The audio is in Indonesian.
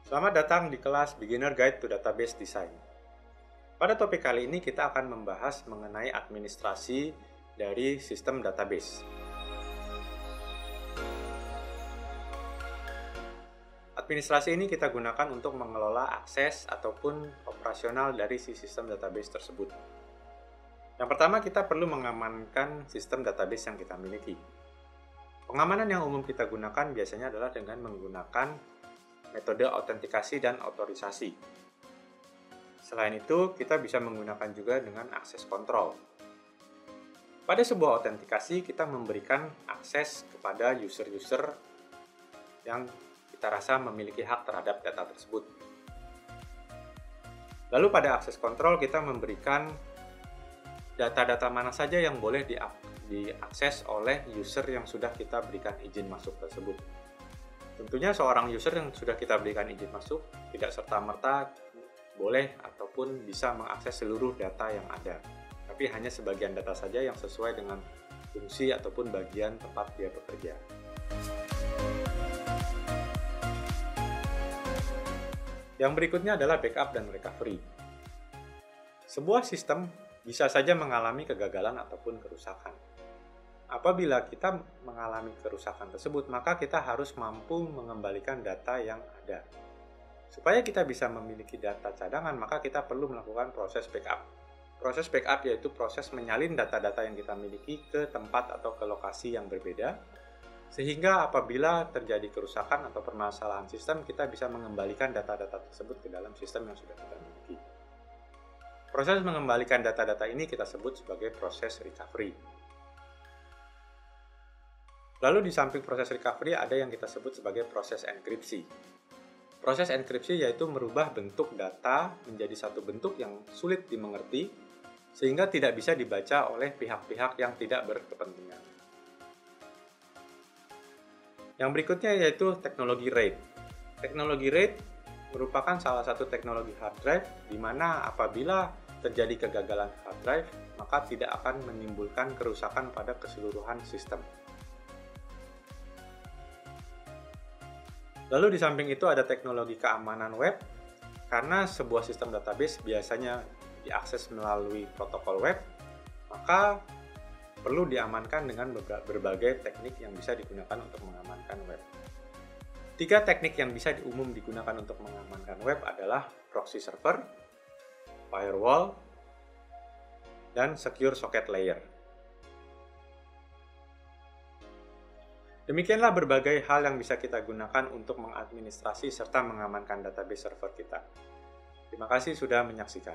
Selamat datang di kelas Beginner Guide to Database Design. Pada topik kali ini kita akan membahas mengenai administrasi dari sistem database. Administrasi ini kita gunakan untuk mengelola akses ataupun operasional dari si sistem database tersebut. Yang pertama, kita perlu mengamankan sistem database yang kita miliki. Pengamanan yang umum kita gunakan biasanya adalah dengan menggunakan metode autentikasi dan otorisasi. Selain itu, kita bisa menggunakan juga dengan akses kontrol. Pada sebuah autentikasi, kita memberikan akses kepada user-user yang kita rasa memiliki hak terhadap data tersebut. Lalu pada akses kontrol, kita memberikan data-data mana saja yang boleh diakses oleh user yang sudah kita berikan izin masuk tersebut. Tentunya seorang user yang sudah kita berikan izin masuk tidak serta-merta boleh ataupun bisa mengakses seluruh data yang ada, tapi hanya sebagian data saja yang sesuai dengan fungsi ataupun bagian tempat dia bekerja. Yang berikutnya adalah backup dan recovery. Sebuah sistem bisa saja mengalami kegagalan ataupun kerusakan. Apabila kita mengalami kerusakan tersebut, maka kita harus mampu mengembalikan data yang ada. Supaya kita bisa memiliki data cadangan, maka kita perlu melakukan proses backup. Proses backup yaitu proses menyalin data-data yang kita miliki ke tempat atau ke lokasi yang berbeda, sehingga apabila terjadi kerusakan atau permasalahan sistem, kita bisa mengembalikan data-data tersebut ke dalam sistem yang sudah kita miliki. Proses mengembalikan data-data ini kita sebut sebagai proses recovery. Lalu di samping proses recovery ada yang kita sebut sebagai proses enkripsi. Proses enkripsi yaitu merubah bentuk data menjadi satu bentuk yang sulit dimengerti sehingga tidak bisa dibaca oleh pihak-pihak yang tidak berkepentingan. Yang berikutnya yaitu teknologi RAID. Teknologi RAID merupakan salah satu teknologi hard drive di mana apabila terjadi kegagalan hard drive maka tidak akan menimbulkan kerusakan pada keseluruhan sistem. Lalu di samping itu ada teknologi keamanan web, karena sebuah sistem database biasanya diakses melalui protokol web, maka perlu diamankan dengan berbagai teknik yang bisa digunakan untuk mengamankan web. 3 teknik yang bisa umum digunakan untuk mengamankan web adalah proxy server, firewall, dan secure socket layer. Demikianlah berbagai hal yang bisa kita gunakan untuk mengadministrasi serta mengamankan database server kita. Terima kasih sudah menyaksikan.